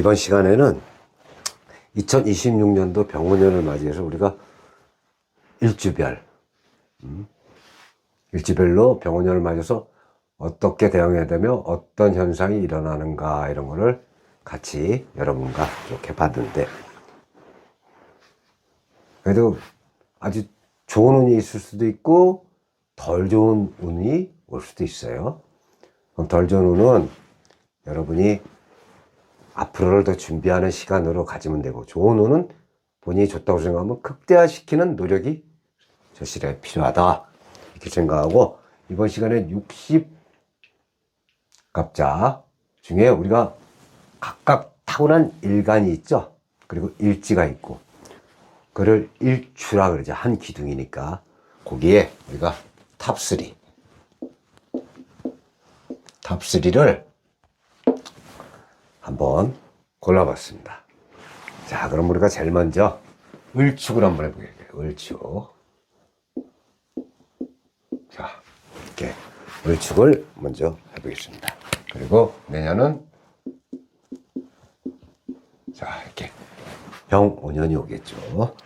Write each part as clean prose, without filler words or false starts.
이번 시간에는 2026년도 병원년을 맞이해서 우리가 일주별로 병원년을 맞아서 어떻게 대응해야 되며 어떤 현상이 일어나는가 이런 거를 같이 여러분과 이렇게 봤는데, 그래도 아주 좋은 운이 있을 수도 있고 덜 좋은 운이 올 수도 있어요. 그럼 덜 좋은 운은 여러분이 앞으로를 더 준비하는 시간으로 가지면 되고, 좋은 운은 본인이 좋다고 생각하면 극대화시키는 노력이 절실하게 필요하다 이렇게 생각하고, 이번 시간에 60갑자 중에 우리가 각각 타고난 일간이 있죠. 그리고 일지가 있고, 그를 일추라 그러죠. 한 기둥이니까. 거기에 우리가 탑3를 한번 골라봤습니다. 자, 그럼 우리가 제일 먼저 을축을 한번 해보겠습니다. 을축. 자, 이렇게 을축을 먼저 해보겠습니다. 그리고 내년은 자, 이렇게 병오년이 오겠죠.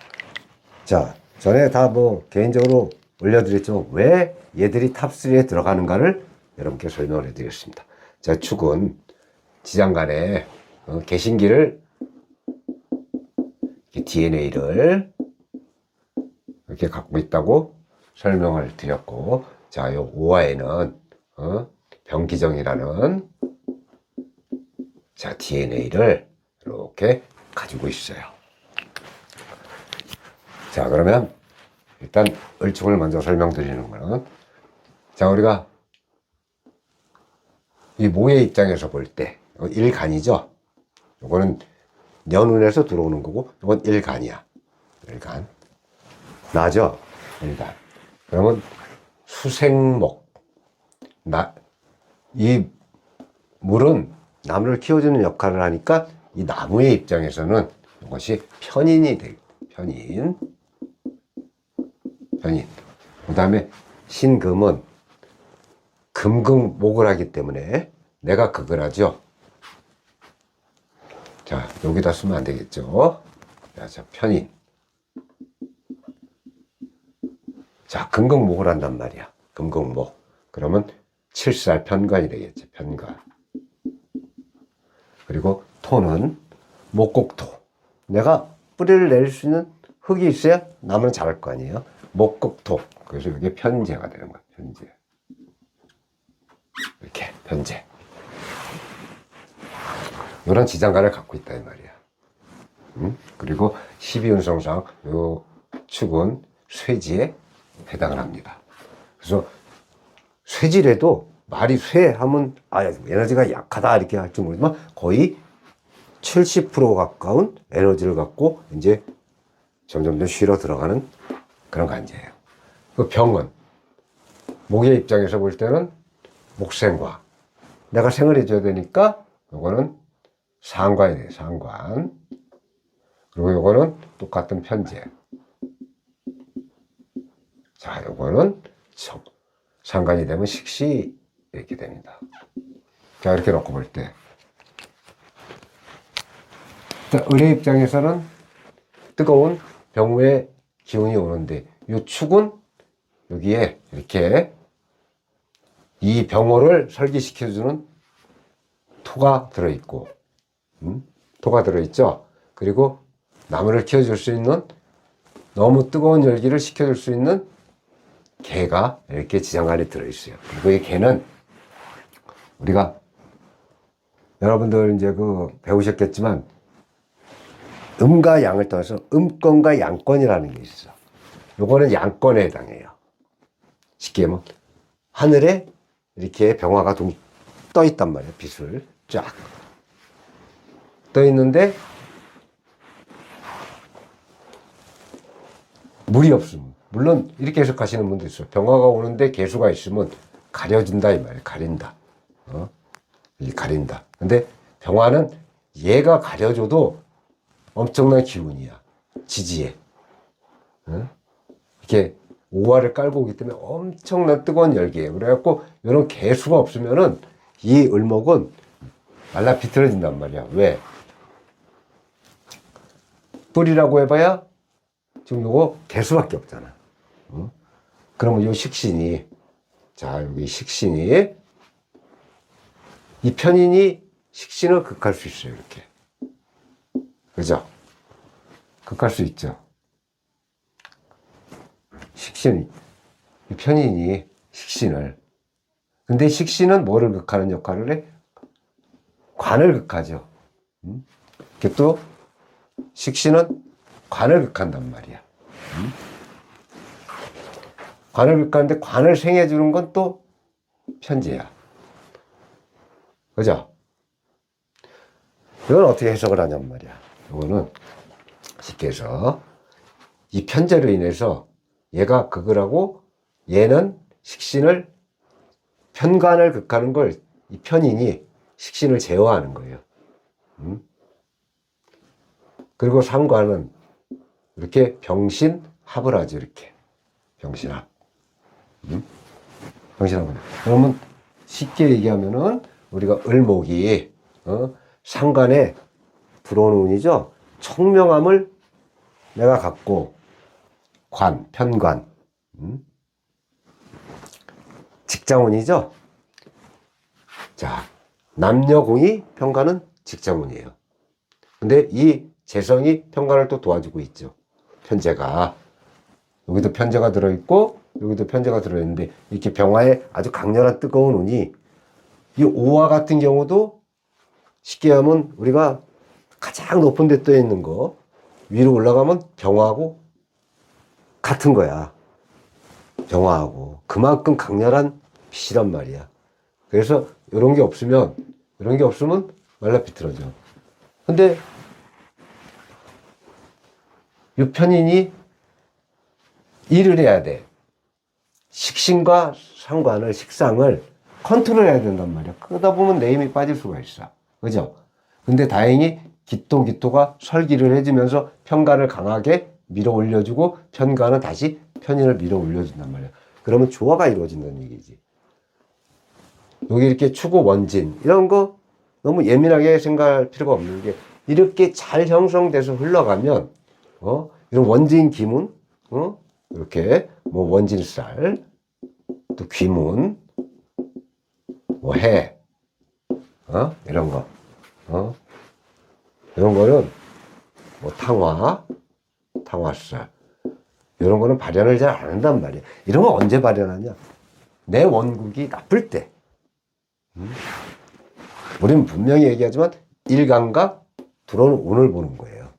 자, 전에 다 뭐 개인적으로 올려드렸지만 왜 얘들이 탑3에 들어가는가를 여러분께 설명을 해드렸습니다. 자, 축은 지장간에 개신기를 DNA를 이렇게 갖고 있다고 설명을 드렸고, 자, 요 오화에는 병기정이라는 자 DNA를 이렇게 가지고 있어요. 자, 그러면 일단 을축을 먼저 설명드리는 거는, 자, 우리가 이 모의 입장에서 볼 때 일간이죠. 요거는 년운에서 들어오는 거고, 이건 일간이야. 일간. 나죠? 일간. 그러면 수생목. 이 물은 나무를 키워주는 역할을 하니까 이 나무의 입장에서는 이것이 편인이 되고, 편인. 그 다음에 신금은 금극목을 하기 때문에 내가 극을 하죠. 자, 여기다 쓰면 안 되겠죠. 자, 편인. 자, 금극목을 한단 말이야. 금극목. 그러면 칠살 편관이 되겠죠. 편관. 그리고 토는 목곡토. 내가 뿌리를 내릴 수 있는 흙이 있어야 나무는 자랄 거 아니에요. 목곡토. 그래서 이게 편재가 되는 거야. 편재. 이렇게 편재. 이런 지장간을 갖고 있다 이 말이야. 그리고 12운성상 요 축은 쇠지에 해당을 합니다. 그래서 쇠질에도 말이 쇠하면 에너지가 약하다 이렇게 할지 모르지만 거의 70% 가까운 에너지를 갖고 이제 점점 쉬러 들어가는 그런 간제예요. 그 병은 목의 입장에서 볼 때는 목생과 내가 생을 해줘야 되니까 요거는 상관이 돼요. 상관. 그리고 요거는 똑같은 편재. 자, 요거는 상관이 되면 식시 이렇게 됩니다. 자, 이렇게 놓고 볼 때, 자, 을의 입장에서는 뜨거운 병우의 기운이 오는데, 이 축은 여기에 이렇게 이 병호를 설기시켜주는 토가 들어있고, 토가 들어있죠. 그리고 나무를 키워줄 수 있는, 너무 뜨거운 열기를 식혀줄 수 있는 개가 이렇게 지장간에 들어있어요. 그리고 이 개는 우리가 여러분들 이제 배우셨겠지만 음과 양을 떠나서 음권과 양권이라는 게 있어. 요거는 양권에 해당해요. 쉽게 하면 하늘에 이렇게 병화가 떠 있단 말이에요. 빛을 쫙 떠 있는데 물이 없음. 물론 이렇게 해석하시는 분도 있어요. 병화가 오는데 개수가 있으면 가려진다 이 말이에요. 가린다. 이 가린다. 근데 병화는 얘가 가려줘도 엄청난 기운이야. 지지에. 이렇게 오화를 깔고 오기 때문에 엄청난 뜨거운 열기예요. 그래갖고 이런 개수가 없으면은 이 을목은 말라 비틀어진단 말이야. 왜? 뿔이라고 해봐야 지금 요거 개수밖에 없잖아. 그러면 요 식신이, 자, 여기 식신이, 이 편인이 식신을 극할 수 있어요, 이렇게. 그죠? 극할 수 있죠. 식신이, 이 편인이 식신을. 근데 식신은 뭐를 극하는 역할을 해? 관을 극하죠. 이게 또, 식신은 관을 극한단 말이야. 관을 극하는데 관을 생해주는 건 또 편제야. 그죠? 이건 어떻게 해석을 하냔 말이야. 이거는 쉽게 해서 이 편제로 인해서 얘가 극을 하고 얘는 식신을, 편관을 극하는 걸 이 편인이 식신을 제어하는 거예요. 그리고 상관은 이렇게 병신합을 하죠. 이렇게 병신합. 병신합을. 그러면 쉽게 얘기하면은 우리가 을목이 상관에 들어오는 운이죠. 총명함을 내가 갖고 관, 편관, 직장운이죠. 자, 남녀공이 편관은 직장운이에요. 근데 이 재성이 편관을 또 도와주고 있죠. 편제가. 여기도 편제가 들어있고 여기도 편제가 들어있는데 이렇게 병화에 아주 강렬한 뜨거운 운이, 이 오화 같은 경우도 쉽게 하면 우리가 가장 높은 데 떠 있는 거 위로 올라가면 병화하고 같은 거야. 병화하고 그만큼 강렬한 빛이란 말이야. 그래서 이런 게 없으면 말라 비틀어져. 근데 이 편인이 일을 해야 돼. 식신과 상관을, 식상을 컨트롤해야 된단 말이야. 그러다 보면 내 힘이 빠질 수가 있어. 그죠? 근데 다행히 기토가 설기를 해주면서 편관을 강하게 밀어 올려주고 편관은 다시 편인을 밀어 올려준단 말이야. 그러면 조화가 이루어진다는 얘기지. 여기 이렇게 추구 원진 이런 거 너무 예민하게 생각할 필요가 없는 게, 이렇게 잘 형성돼서 흘러가면 이런 원진 기문, 이렇게 뭐 원진살, 또 귀문, 뭐 해, 이런 거, 이런 거는 뭐 탕화살, 이런 거는 발현을 잘 안 한단 말이야. 이런 거 언제 발현하냐? 내 원국이 나쁠 때. 우리는 분명히 얘기하지만 일감각 들어오는 운을 보는 거예요.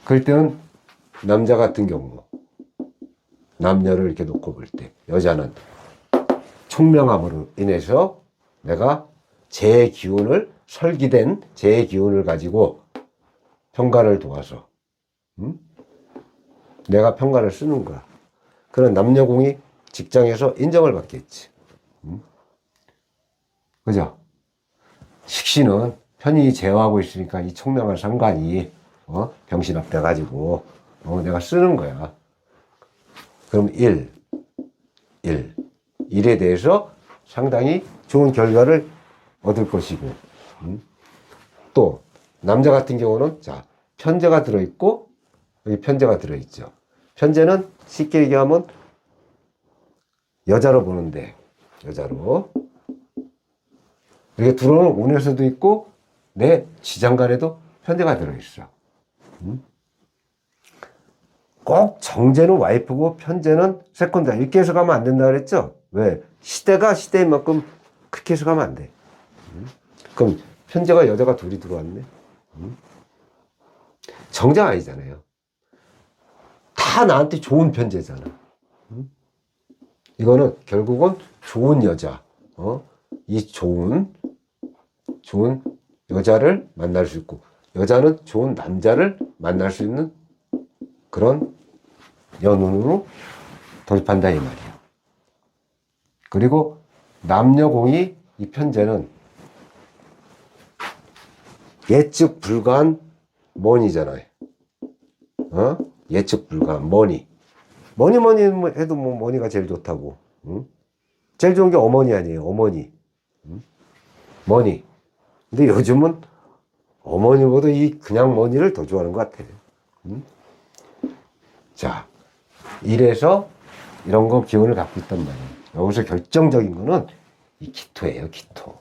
그럴 때는 남자 같은 경우, 남녀를 이렇게 놓고 볼 때, 여자는 총명함으로 인해서 내가 제 기운을, 설기된 제 기운을 가지고 편관을 도와서 내가 편관을 쓰는 거야. 그런 남녀공이 직장에서 인정을 받겠지. 그죠? 식신은 편인이 제어하고 있으니까 이 총명한 상관이 병신합 돼가지고 내가 쓰는 거야. 그럼 일에 대해서 상당히 좋은 결과를 얻을 것이고, 또 남자 같은 경우는 자, 편제가 들어있고 여기 편제가 들어있죠. 편제는 쉽게 얘기하면 여자로 보는데, 여자로 이렇게 들어오는 운에서도 있고 내 지장간에도 편제가 들어있어. 꼭 정제는 와이프고 편제는 세컨다 이렇게 해석하면 안 된다 그랬죠. 왜? 시대가 시대인 만큼 그렇게 해석하면 안 돼. 그럼 편제가 여자가 둘이 들어왔네. 정제가 아니잖아요. 다 나한테 좋은 편제잖아. 이거는 결국은 좋은 여자, 이 좋은 여자를 만날 수 있고, 여자는 좋은 남자를 만날 수 있는 그런 연운으로 돌입한다 이 말이야. 그리고 남녀공이 이 편제는 예측 불가한 mon이잖아요. 예측 불가한 mon이 해도 뭐 mon이가 제일 좋다고. 제일 좋은 게 어머니 아니에요. 어머니. money. 근데 요즘은 어머니보다 이 그냥 머니를 더 좋아하는 것 같아. 자, 이래서 이런 거 기운을 갖고 있단 말이에요. 여기서 결정적인 거는 이 기토예요, 기토.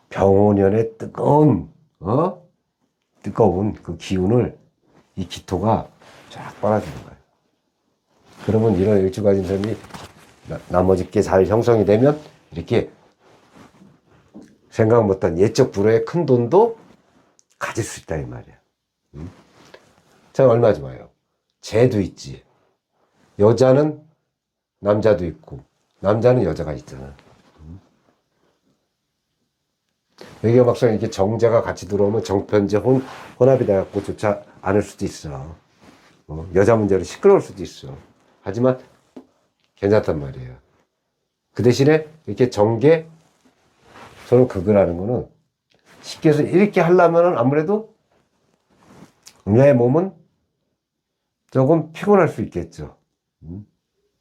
병원연의 뜨거운 그 기운을 이 기토가 쫙 빨아주는 거예요. 그러면 이런 일주가진선이 나머지 게 잘 형성이 되면 이렇게 생각 못한 예적 불허의 큰 돈도 가질 수 있다 이 말이야. 자, 얼마 좋아요. 재도 있지. 여자는 남자도 있고 남자는 여자가 있잖아. 여기가 막상 이렇게 정제가 같이 들어오면 정편제 혼합이 돼갖고 좋지 않을 수도 있어. 여자 문제로 시끄러울 수도 있어. 하지만 괜찮단 말이에요. 그 대신에 이렇게 정계 서로 극을 거는 쉽게 해서 이렇게 하려면은 아무래도 내 몸은 조금 피곤할 수 있겠죠.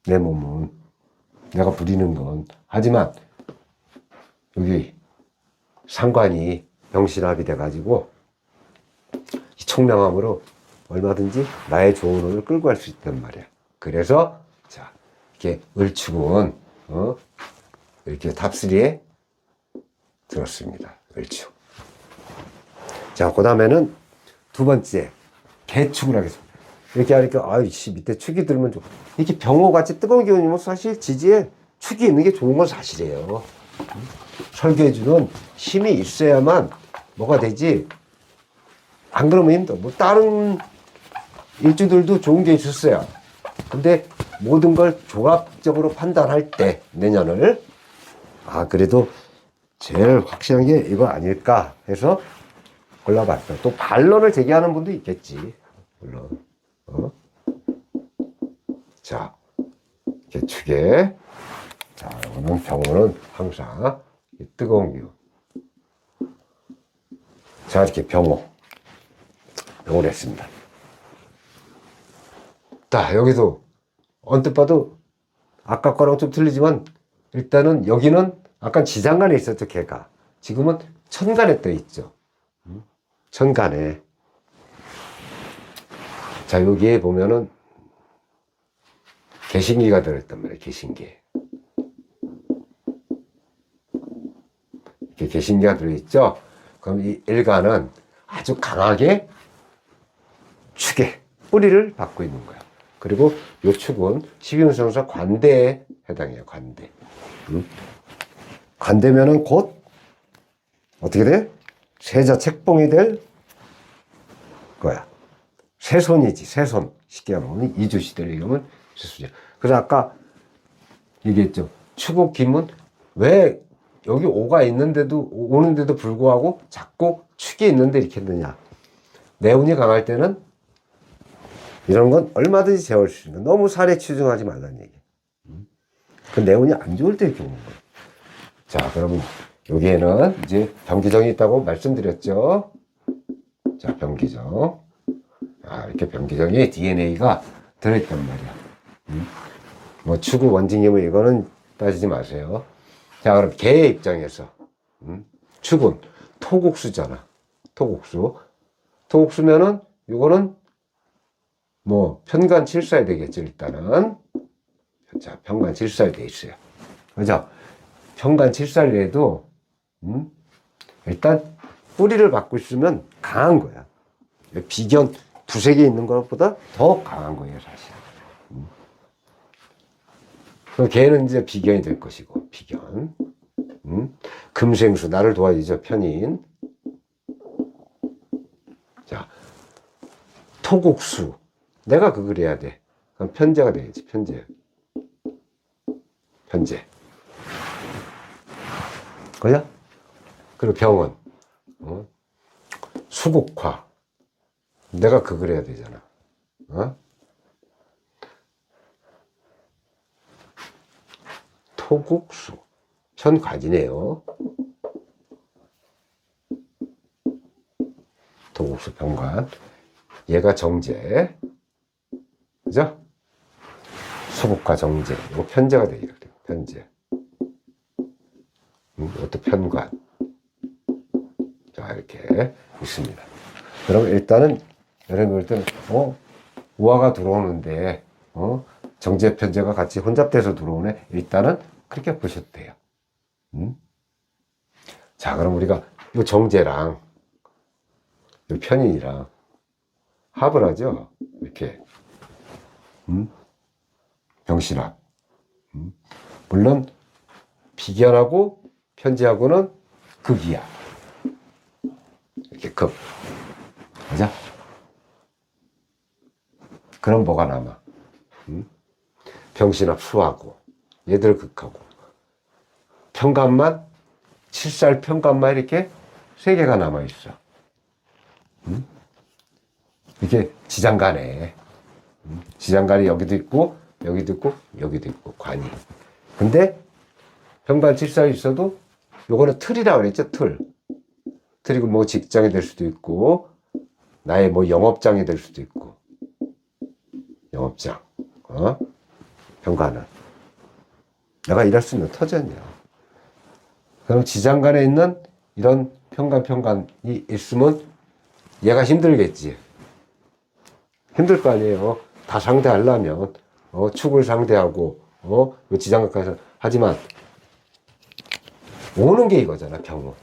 내 몸은 내가 부리는 건. 하지만 여기 상관이 병신합이 돼가지고 이 총명함으로 얼마든지 나의 좋은 운을 끌고 갈 수 있단 말이야. 그래서 자, 이렇게 을축은 이렇게 탑3에 들었습니다. 을축. 자, 그 다음에는 두 번째 개축을 하겠습니다. 이렇게 하니까 아이씨 밑에 축이 들면 좀 이렇게 병호같이 뜨거운 기운이면 사실 지지에 축이 있는 게 좋은 건 사실이에요. 설계해주는 힘이 있어야만 뭐가 되지. 안 그러면 힘들어. 뭐 다른 일주들도 좋은 게 있었어요. 근데 모든 걸 종합적으로 판단할 때 내년을 그래도 제일 확실한 게 이거 아닐까 해서 골라봤어요. 또 반론을 제기하는 분도 있겠지. 물론. 자, 개축에 자, 이거는 병호는 항상 뜨거운 기운. 자, 이렇게 병호를 했습니다. 자, 여기도 언뜻 봐도 아까 거랑 좀 틀리지만 일단은 여기는 아까 지장간에 있었죠, 개가. 지금은 천간에 떠 있죠. 천간에. 자, 여기에 보면은 개신기가 들어있단 말이에요, 개신기. 이렇게 개신기가 들어있죠? 그럼 이 일간은 아주 강하게 축에 뿌리를 받고 있는 거예요. 그리고 이 축은 12운성사 관대에 해당해요, 관대. 관대면은 곧 어떻게 돼? 세자 책봉이 될 거야. 세손이지, 세손. 쉽게 하면 이주시대를 얘기하면 세손이야. 그래서 아까 얘기했죠. 축의 김은 왜 여기 오가 있는데도, 오는데도 불구하고 자꾸 축이 있는데 이렇게 했느냐. 내운이 강할 때는 이런 건 얼마든지 재울 수 있는, 너무 살에 치중하지 말라는 얘기. 그 내운이 안 좋을 때 이렇게 오는 거예요. 자, 그러면 여기에는 이제 병기정이 있다고 말씀드렸죠. 자, 병기정. 이렇게 병기정에 DNA가 들어있단 말이야. 뭐 추구 원징임을 이거는 따지지 마세요. 자, 그럼 개의 입장에서 축은 토국수잖아. 토국수. 토국수면은 이거는 뭐 편관칠사에 되겠죠, 일단은. 자, 편관칠사에 돼 있어요. 그죠? 편관칠사에도 일단 뿌리를 받고 있으면 강한 거야. 비견 두세 개 있는 것보다 더 강한 거예요, 사실. 그럼 걔는 이제 비견이 될 것이고, 비견. 금생수, 나를 도와주죠, 편인. 자, 토국수. 내가 그걸 해야 돼. 그럼 편제가 되겠지, 편제. 편제. 그죠? 그리고 병원. 수국화. 내가 그걸 해야 되잖아. 토국수. 현과지네요. 토국수 병관. 얘가 정제. 그죠? 수국화 정제. 이거 편제가 되겠다. 편제. 이것도 편관. 수가 이렇게 있습니다. 그럼 일단은 여러분 볼 때는 우화가 들어오는데 정제 편제가 같이 혼잡돼서 들어오네. 일단은 그렇게 보셔도 돼요. 자, 그럼 우리가 이 정제랑 이 편인이랑 합을 하죠. 이렇게 병신합. 물론 비견하고 편제하고는 극이야. 이렇게 극. 맞아? 그럼 뭐가 남아? 병신합 수하고 얘들 극하고 편간만 칠살 편간만 이렇게 세 개가 남아 있어. 이게 지장간에 지장간이 여기도 있고 여기도 있고 여기도 있고 관이. 근데 편간 칠살이 있어도 요거는 틀이라고 그랬죠. 틀이고 뭐 직장이 될 수도 있고 나의 뭐 영업장이 될 수도 있고 영업장. 편간은 내가 일할 수 있는 터전이야. 그럼 지장간에 있는 이런 편간이 있으면 얘가 힘들겠지. 힘들 거 아니에요. 다 상대하려면 축을 상대하고 지장간까지. 하지만 오는 게 이거잖아. 병은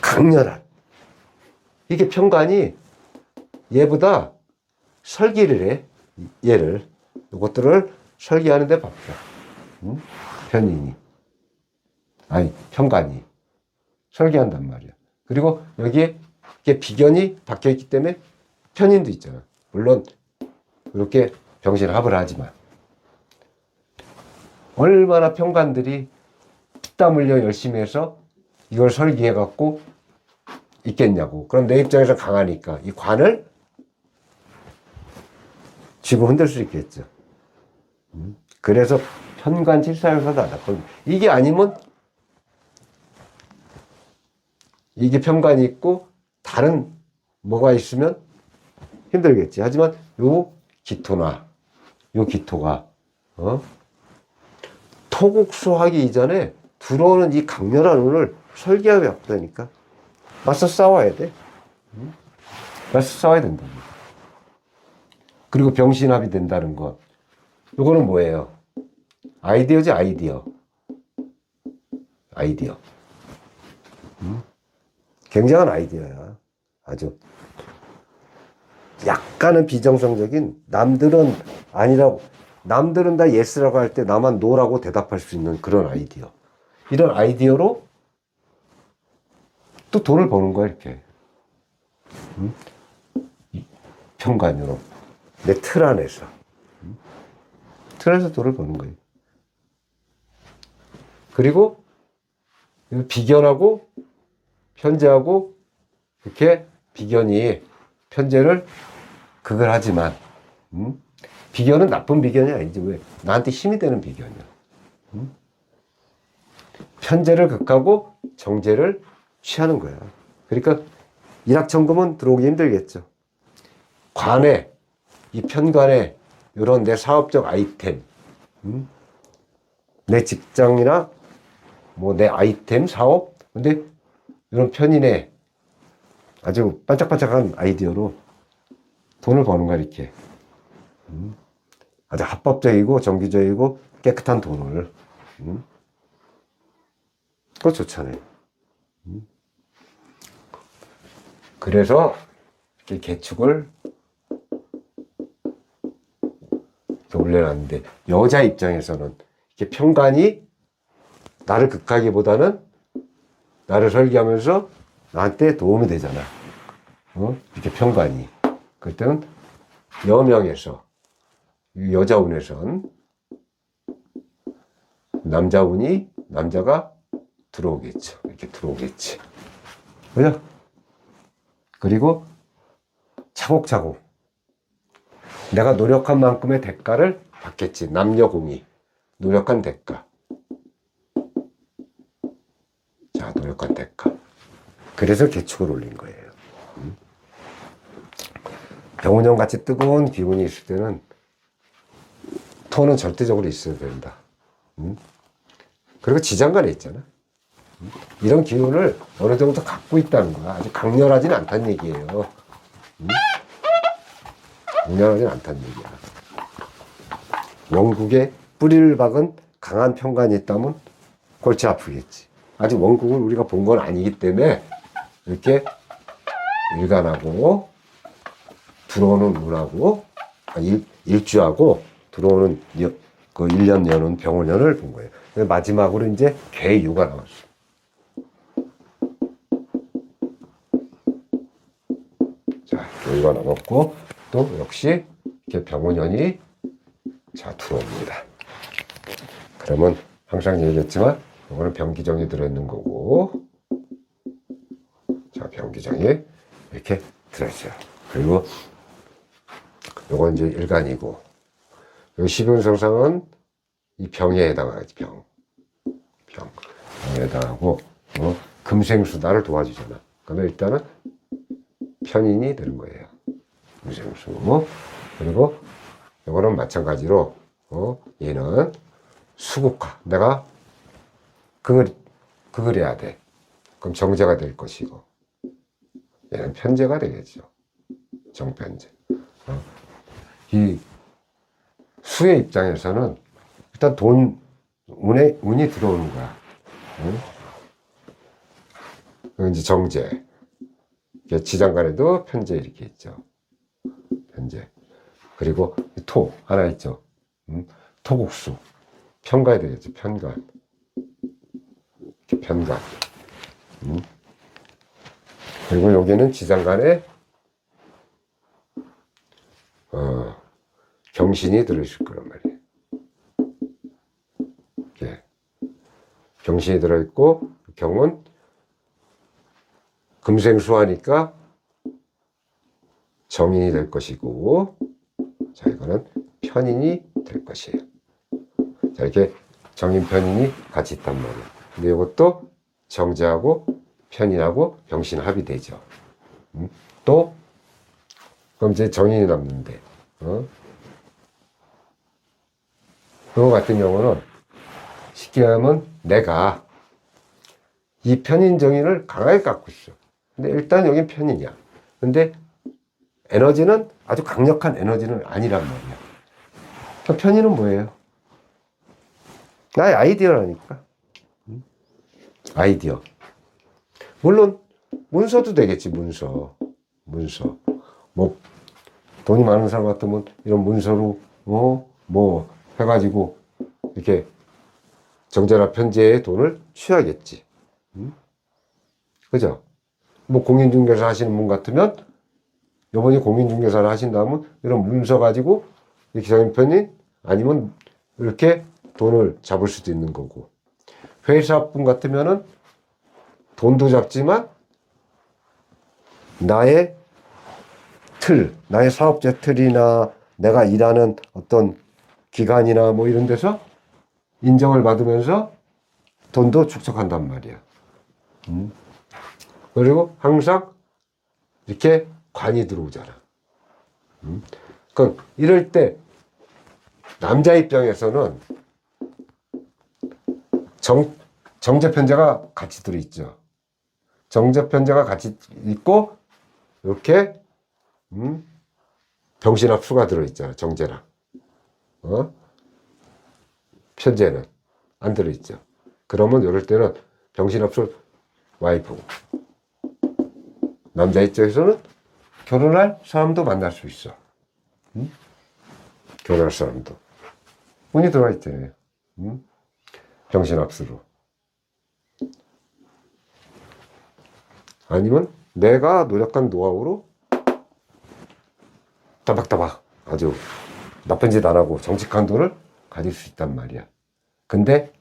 강렬한 이게 편간이 얘보다 설기를 해. 얘를 이것들을 설계하는데 바빠. 편인이 아니 편간이 설계한단 말이야. 그리고 여기에 이게 비견이 박혀 있기 때문에 편인도 있잖아. 물론 이렇게 병신합을 하지만 얼마나 편간들이 피땀 흘려 열심히 해서 이걸 설계해 갖고 있겠냐고. 그럼 내 입장에서 강하니까 이 관을 쥐고 흔들 수 있겠죠. 그래서 편간 칠사여서도 안 나쁘고 이게 아니면 이게 편간이 있고 다른 뭐가 있으면 힘들겠지. 하지만 요 기토나 요 기토가 토국수하기 이전에 들어오는 이 강렬한 운을 설계하기 바쁘다니까. 맞서 싸워야 돼. 맞서 싸워야 된다. 그리고 병신합이 된다는 것. 요거는 뭐예요? 아이디어지, 아이디어. 굉장한 아이디어야. 아주. 약간은 비정상적인, 남들은 아니라고, 남들은 다 예스라고 할 때 나만 노라고 대답할 수 있는 그런 아이디어. 이런 아이디어로 또 돈을 버는 거야, 이렇게. 편관으로. 내 틀 안에서. 틀 안에서 돈을 버는 거예요. 그리고 비견하고 편제하고 이렇게 비견이 편제를 그걸 하지만 비견은 나쁜 비견이 아니지. 왜? 나한테 힘이 되는 비견이야. 편제를 극하고 정제를 취하는 거야. 그러니까 일확천금은 들어오기 힘들겠죠. 관에 이 편관에 이런 내 사업적 아이템, 내 직장이나 뭐 내 아이템 사업, 근데 이런 편인의 아주 반짝반짝한 아이디어로 돈을 버는 거야, 이렇게. 아주 합법적이고 정기적이고 깨끗한 돈을. 그거 좋잖아요. 그래서 이렇게 개축을 이렇게 올려놨는데, 여자 입장에서는 이렇게 편관이 나를 극하기보다는 나를 설계하면서 나한테 도움이 되잖아. 이렇게 편관이. 그때는 여명에서, 여자운에선 남자운이, 남자가 들어오겠죠. 이렇게 들어오겠지. 그죠? 그리고 차곡차곡 내가 노력한 만큼의 대가를 받겠지. 남녀공이 노력한 대가. 자, 노력한 대가. 그래서 개축을 올린 거예요. 병운형 같이 뜨거운 기운이 있을 때는 토는 절대적으로 있어야 된다. 그리고 지장간에 있잖아. 이런 기운을 어느 정도 갖고 있다는 거야. 아주 강렬하지는 않다는 얘기예요. 강렬하지는 않다는 얘기야. 원국에 뿌리를 박은 강한 편관이 있다면 골치 아프겠지. 아직 원국을 우리가 본 건 아니기 때문에 이렇게 일간하고 들어오는 운하고 일주하고 들어오는 그 1년 여는 병원년을 본 거예요. 마지막으로 이제 개유가 나왔어. 자, 개유가 나왔고 또 역시 이렇게 병원년이 자 들어옵니다. 그러면 항상 얘기했지만 이거는 병기정이 들어있는 거고, 자 병기정이 이렇게 들어있어요. 그리고 요건 이제 일간이고, 요 십윤성상은 이 병에 해당하지. 병에 해당하고, 금생수다를 도와주잖아. 그러면 일단은 편인이 되는 거예요. 금생수. 그리고 요거는 마찬가지로 얘는 수국화. 내가 그걸 해야 돼. 그럼 정제가 될 것이고, 얘는 편제가 되겠죠. 정편제. 이 수의 입장에서는 일단 운이 들어오는 거야. 응? 이제 정제. 지장간에도 편제 이렇게 있죠. 편제. 그리고 토 하나 있죠. 토국수. 편가야 되겠죠. 편간. 이렇게 편간. 그리고 여기는 지장간에 경신이 들어있을 거란 말이에요. 이렇게 경신이 들어있고, 경은 금생수하니까 정인이 될 것이고, 자 이거는 편인이 될 것이에요. 자 이렇게 정인 편인이 같이 있단 말이에요. 근데 이것도 정제하고 편인하고 병신 합이 되죠. 또 그럼 이제 정인이 남는데, 그거 같은 경우는 쉽게 하면 내가 이 편인 정인을 강하게 갖고 있어. 근데 일단 여긴 편인이야. 근데 에너지는 아주 강력한 에너지는 아니란 말이야. 그럼 편인은 뭐예요? 나의 아이디어라니까. 아이디어. 물론 문서도 되겠지. 문서. 뭐 돈이 많은 사람 같으면 이런 문서로 뭐 해가지고 이렇게 정제나 편제에 돈을 취하겠지. 그죠? 뭐 공인중개사 하시는 분 같으면, 요번에 공인중개사를 하신다면 이런 문서 가지고 이렇게 정인편인 아니면 이렇게 돈을 잡을 수도 있는 거고, 회사분 같으면은 돈도 잡지만 나의 사업체 틀이나 내가 일하는 어떤 기관이나 뭐 이런 데서 인정을 받으면서 돈도 축적한단 말이야. 그리고 항상 이렇게 관이 들어오잖아. 그럼 이럴 때 남자 입장에서는 정제편제가 같이 들어있죠. 정제편제가 같이 있고, 이렇게 병신합수가 들어있잖아. 정제랑 편제는 안 들어있죠. 그러면 이럴 때는 병신합수 와이프고, 남자 입장에서는 결혼할 사람도 만날 수 있어. 결혼할 사람도 운이 들어와 있잖아요. 병신합수로. 아니면 내가 노력한 노하우로 따박따박 아주 나쁜 짓 안 하고 정직한 돈을 가질 수 있단 말이야. 근데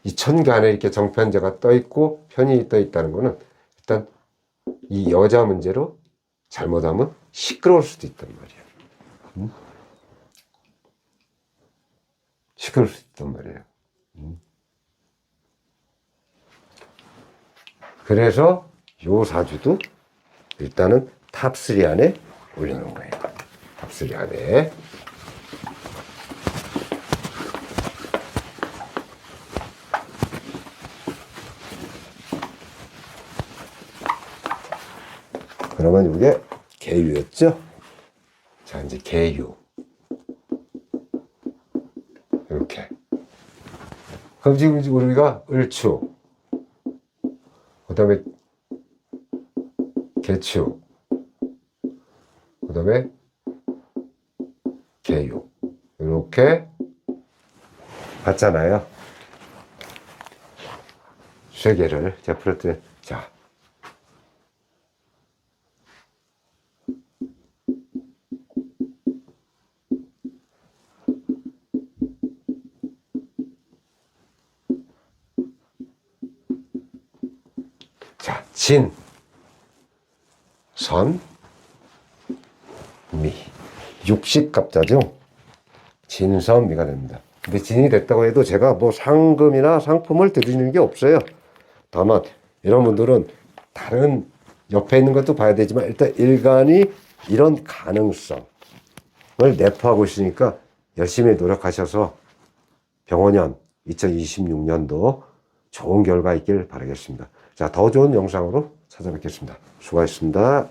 이 천개 안에 이렇게 정편제가 떠 있고 편인이 떠 있다는 거는, 일단 이 여자 문제로 잘못하면 시끄러울 수도 있단 말이야. 시끄러울 수 있단 말이에요. 그래서 요 사주도 일단은 탑3 안에 올려놓은 거예요. 탑3 안에. 그러면 이게 계유였죠? 자, 이제 계유. 이렇게. 그럼 지금 우리가 을추, 그 다음에 개추, 그 다음에 계유. 이렇게 봤잖아요. 세 개를 제가 풀었더니, 자. 자, 진, 선, 미. 육식갑자죠? 진선미가 됩니다. 근데 진이 됐다고 해도 제가 뭐 상금이나 상품을 드리는 게 없어요. 다만 이런 분들은 다른 옆에 있는 것도 봐야 되지만 일단 일간이 이런 가능성을 내포하고 있으니까 열심히 노력하셔서 병원년 2026년도 좋은 결과 있길 바라겠습니다. 자, 더 좋은 영상으로 찾아뵙겠습니다. 수고하셨습니다.